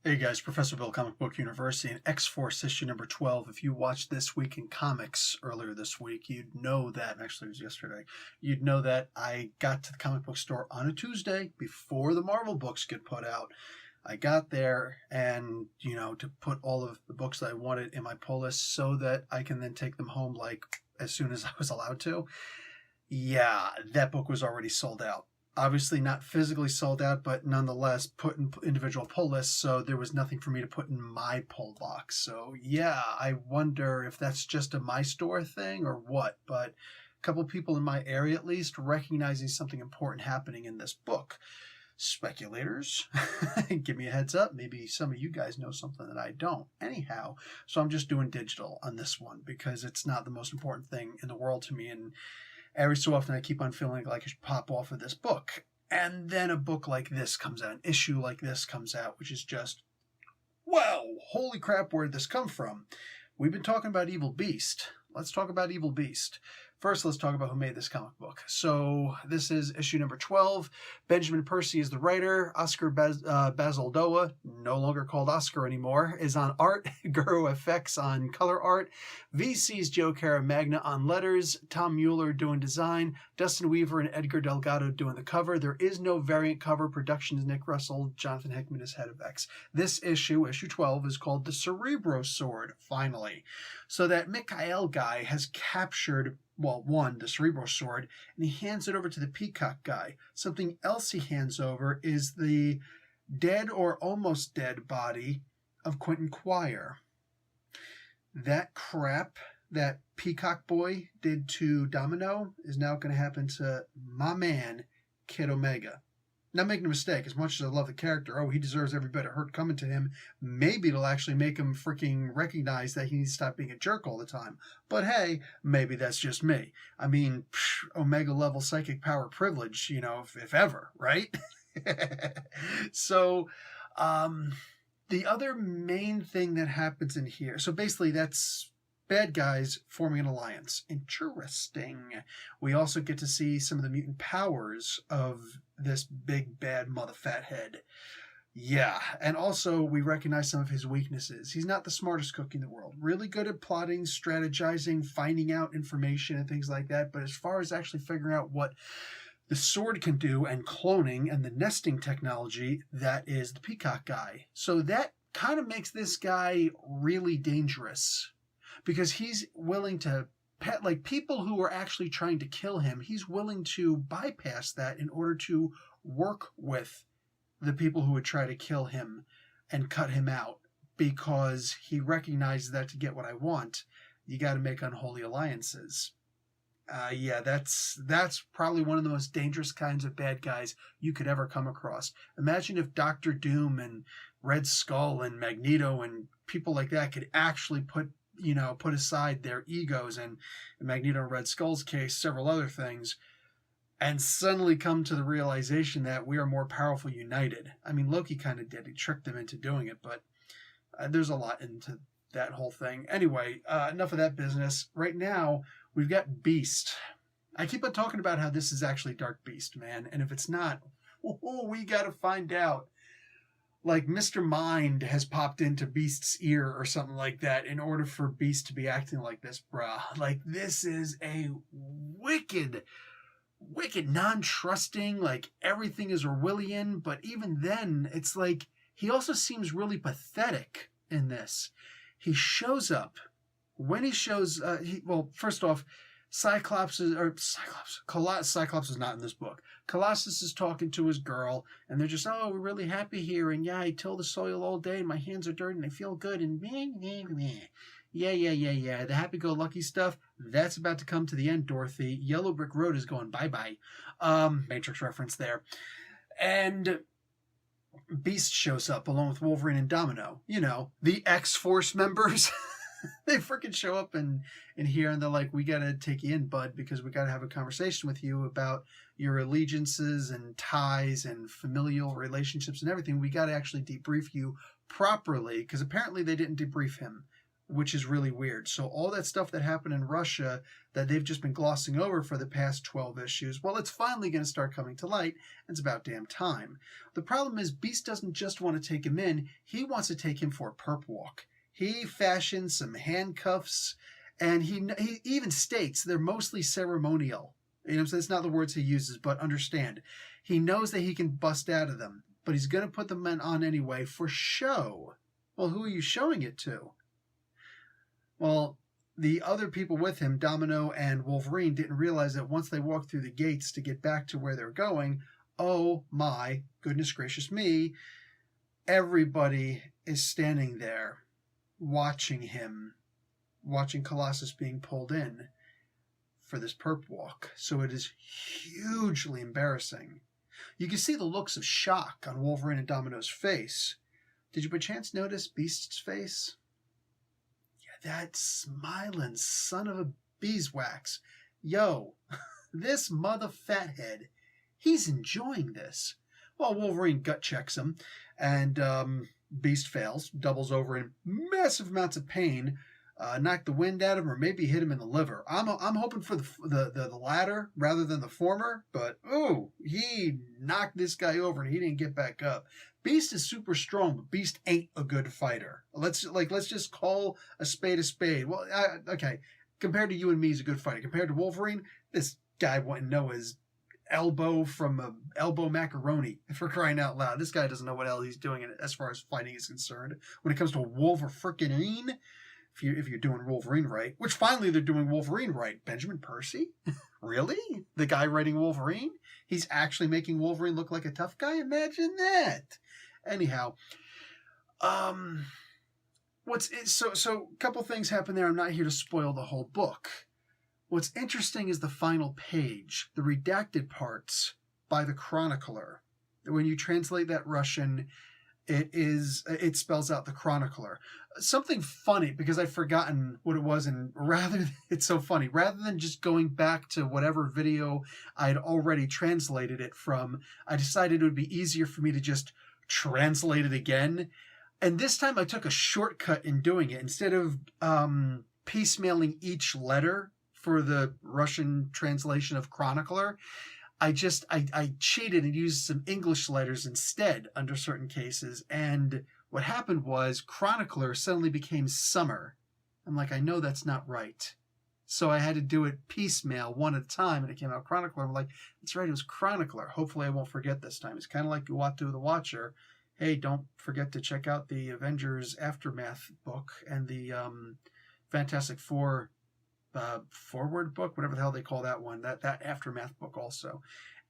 Hey guys, Professor Bill, Comic Book University, and X-Force issue number 12. If you watched This Week in Comics earlier this week, you'd know that, actually it was yesterday, you'd know that I got to the comic book store on a Tuesday before the Marvel books get put out. I got there and, to put all of the books that I wanted in my pull list so that I can then take them home like as soon as I was allowed to. Yeah, that book was already sold out. Obviously not physically sold out, but nonetheless put in individual pull lists, so there was nothing for me to put in my pull box. So yeah, I wonder if that's just a my store thing or what, but a couple people in my area at least recognizing something important happening in this book. Speculators, give me a heads up. Maybe some of you guys know something that I don't. Anyhow, so I'm just doing digital on this one because it's not the most important thing in the world to me, and every so often I keep on feeling like I should pop off of this book. And then a book like this comes out, an issue like this comes out, which is just, wow, holy crap, where'd this come from? We've been talking about Evil Beast. Let's talk about Evil Beast. First, let's talk about who made this comic book. So this is issue number 12. Benjamin Percy is the writer. Oscar Bazaldoa, no longer called Oscar anymore, is on art. Guru FX on color art. VC's Joe Caramagna on letters. Tom Mueller doing design. Dustin Weaver and Edgar Delgado doing the cover. There is no variant cover. Productions Nick Russell. Jonathan Hickman is head of X. This issue, issue 12, is called The Cerebro Sword, finally. So that Mikhail guy has captured, well, one, the Cerebro Sword, and he hands it over to the Peacock guy. Something else he hands over is the dead or almost dead body of Quentin Quire. That crap that Peacock boy did to Domino is now going to happen to my man, Kid Omega. Now, make no mistake, as much as I love the character, he deserves every bit of hurt coming to him. Maybe it'll actually make him freaking recognize that he needs to stop being a jerk all the time. But hey, maybe that's just me. I mean, Omega level psychic power privilege, if ever, right? So, the other main thing that happens in here, so basically that's bad guys forming an alliance. Interesting. We also get to see some of the mutant powers of this big bad mother fat head. Yeah, and also we recognize some of his weaknesses. He's not the smartest cook in the world. Really good at plotting, strategizing, finding out information and things like that. But as far as actually figuring out what the sword can do and cloning and the nesting technology, that is the Peacock guy. So that kind of makes this guy really dangerous, because he's willing to pet, like, people who are actually trying to kill him, he's willing to bypass that in order to work with the people who would try to kill him and cut him out, because he recognizes that to get what I want, you got to make unholy alliances. Yeah, that's probably one of the most dangerous kinds of bad guys you could ever come across. Imagine if Doctor Doom and Red Skull and Magneto and people like that could actually put aside their egos, and in Magneto and Red Skull's case, several other things, and suddenly come to the realization that we are more powerful united. I mean, Loki kind of did. He tricked them into doing it, but there's a lot into that whole thing. Anyway, enough of that business. Right now, we've got Beast. I keep on talking about how this is actually Dark Beast, man, and if it's not, we got to find out. Like, Mr. Mind has popped into Beast's ear or something like that in order for Beast to be acting like this, bruh. Like, this is a wicked, non-trusting, like, everything is Orwellian, but even then, it's like, he also seems really pathetic in this. He shows up. When he shows, first off, Cyclops is not in this book. Colossus is talking to his girl, and they're just, we're really happy here, and yeah, I till the soil all day, and my hands are dirty, and I feel good, and yeah, the happy-go-lucky stuff, that's about to come to the end, Dorothy. Yellow Brick Road is going bye-bye. Matrix reference there. And Beast shows up along with Wolverine and Domino. The X-Force members. They freaking show up in here, and they're like, we got to take you in, bud, because we got to have a conversation with you about your allegiances and ties and familial relationships and everything. We got to actually debrief you properly, because apparently they didn't debrief him. which is really weird. So all that stuff that happened in Russia that they've just been glossing over for the past 12 issues, well, it's finally going to start coming to light. It's about damn time. The problem is Beast doesn't just want to take him in, he wants to take him for a perp walk. He fashions some handcuffs, and he even states they're mostly ceremonial. You know, so it's not the words he uses, but understand. He knows that he can bust out of them, but he's going to put them on anyway for show. Well, who are you showing it to? Well, the other people with him, Domino and Wolverine, didn't realize that once they walked through the gates to get back to where they're going, oh my goodness gracious me, everybody is standing there watching him, watching Colossus being pulled in for this perp walk. So it is hugely embarrassing. You can see the looks of shock on Wolverine and Domino's face. Did you by chance notice Beast's face? That smiling son of a beeswax. Yo, this mother fathead, he's enjoying this. Well, Wolverine gut checks him, and Beast fails, doubles over in massive amounts of pain, knocked the wind out of him, or maybe hit him in the liver. I'm hoping for the latter rather than the former, but ooh, he knocked this guy over and he didn't get back up. Beast is super strong, but Beast ain't a good fighter. Let's just call a spade a spade. Well, okay, compared to you and me, he's a good fighter. Compared to Wolverine, this guy wouldn't know his elbow from a elbow macaroni, for crying out loud. This guy doesn't know what hell he's doing as far as fighting is concerned. When it comes to Wolverine, if you're doing Wolverine right, which finally they're doing Wolverine right. Benjamin Percy? Really? The guy writing Wolverine? He's actually making Wolverine look like a tough guy? Imagine that. Anyhow, so a couple things happen there. I'm not here to spoil the whole book. What's interesting is the final page, the redacted parts by the chronicler. When you translate that Russian, it spells out the chronicler. Something funny, because I've forgotten what it was, and it's so funny. Rather than just going back to whatever video I'd already translated it from, I decided it would be easier for me to just translate it again. And this time I took a shortcut in doing it. Instead of piecemealing each letter for the Russian translation of chronicler, I cheated and used some English letters instead under certain cases. And what happened was chronicler suddenly became summer. I'm like, I know that's not right. So I had to do it piecemeal, one at a time, and it came out chronicler. I'm like, that's right, it was chronicler. Hopefully I won't forget this time. It's kind of like Uatu the Watcher. Hey, don't forget to check out the Avengers Aftermath book and the Fantastic Four forward book, whatever the hell they call that one, that Aftermath book also.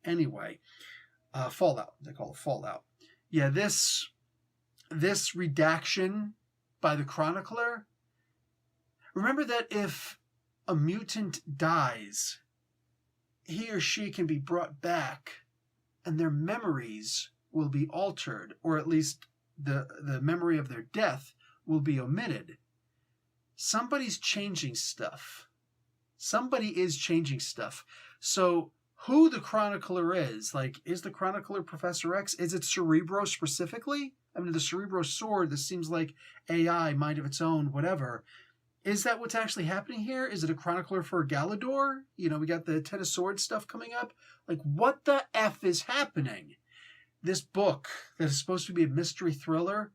Anyway, Fallout, they call it Fallout. Yeah, this redaction by the chronicler, remember that if a mutant dies, he or she can be brought back and their memories will be altered, or at least the memory of their death will be omitted. Somebody's changing stuff. Somebody is changing stuff. So who the chronicler is, like, is the chronicler Professor X? Is it Cerebro specifically? I mean, the Cerebro sword, this seems like AI, mind of its own, whatever. Is that what's actually happening here? Is it a chronicler for Galador? You know, we got the Ten of Swords stuff coming up. Like, what the F is happening? This book that is supposed to be a mystery thriller,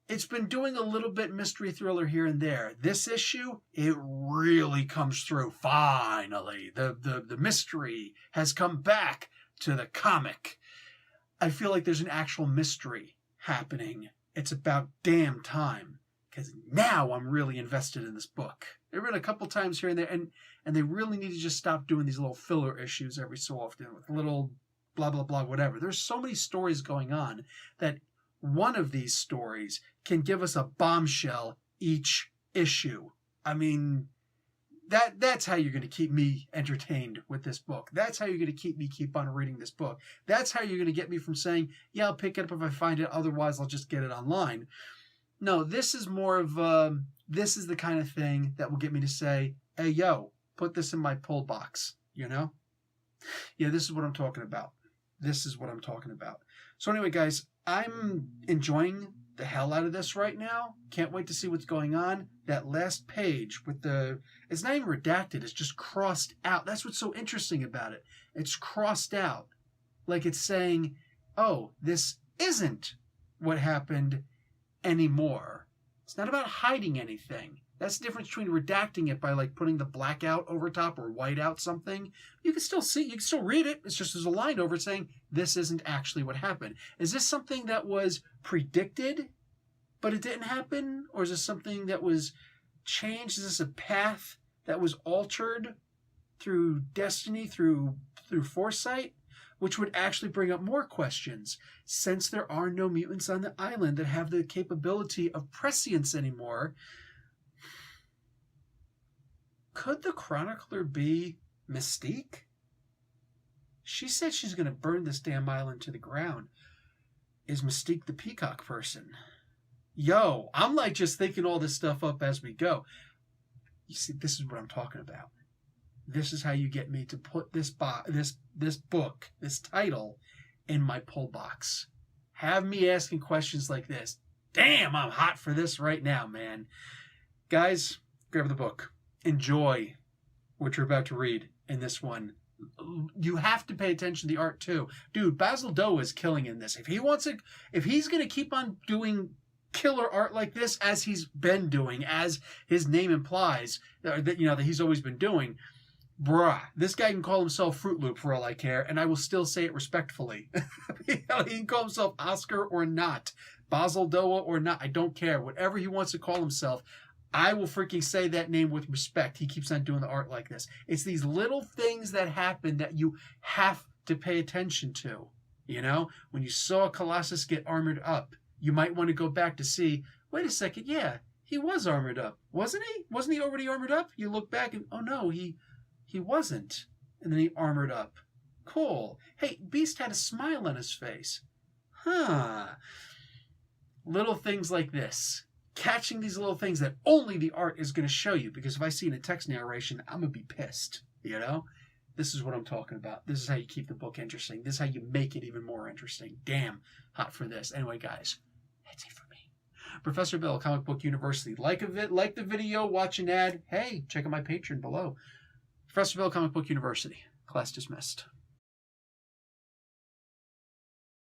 it's been doing a little bit mystery thriller here and there. This issue, it really comes through. Finally, the mystery has come back to the comic. I feel like there's an actual mystery happening. It's about damn time, because now I'm really invested in this book. There have been a couple times here and there, and they really need to just stop doing these little filler issues every so often with little blah, blah, blah, whatever. There's so many stories going on that one of these stories can give us a bombshell each issue. I mean, that's how you're going to keep me entertained with this book. That's how you're going to keep on reading this book. That's how you're going to get me from saying, yeah, I'll pick it up if I find it. Otherwise, I'll just get it online. No, this is more of, this is the kind of thing that will get me to say, hey, yo, put this in my pull box, you know? Yeah, this is what I'm talking about. This is what I'm talking about. So anyway, guys, I'm enjoying the hell out of this right now. Can't wait to see what's going on. That last page with it's not even redacted, it's just crossed out. That's what's so interesting about it. It's crossed out. Like it's saying, oh, this isn't what happened anymore. It's not about hiding anything. That's the difference between redacting it by like putting the blackout over top or white out something. You can still see, you can still read it. It's just there's a line over it saying this isn't actually what happened. Is this something that was predicted, but it didn't happen? Or is this something that was changed? Is this a path that was altered through destiny, through foresight? Which would actually bring up more questions, since there are no mutants on the island that have the capability of prescience anymore. Could the Chronicler be Mystique? She said she's going to burn this damn island to the ground. Is Mystique the Peacock person? Yo, I'm like just thinking all this stuff up as we go. You see, this is what I'm talking about. This is how you get me to put this book, this title, in my pull box. Have me asking questions like this. Damn, I'm hot for this right now, man. Guys, grab the book. Enjoy what you're about to read in this one. You have to pay attention to the art too. Dude, Basil Doe is killing in this. If he's going to keep on doing killer art like this, as he's been doing, as his name implies, that he's always been doing, bruh, this guy can call himself Fruit Loop for all I care, and I will still say it respectfully. He can call himself Oscar or not, Basil Doa or not, I don't care. Whatever he wants to call himself, I will freaking say that name with respect. He keeps on doing the art like this. It's these little things that happen that you have to pay attention to. You know, when you saw Colossus get armored up, you might want to go back to see, wait a second, yeah, he was armored up, wasn't he? Wasn't he already armored up? You look back and, oh no, he wasn't. And then he armored up. Cool. Hey, Beast had a smile on his face. Huh. Little things like this. Catching these little things that only the art is going to show you. Because if I see in a text narration, I'm going to be pissed. You know? This is what I'm talking about. This is how you keep the book interesting. This is how you make it even more interesting. Damn, hot for this. Anyway, guys, that's it for me. Professor Bill, Comic Book University. Like the video, watch an ad. Hey, check out my Patreon below. Professor Bill, Comic Book University. Class dismissed.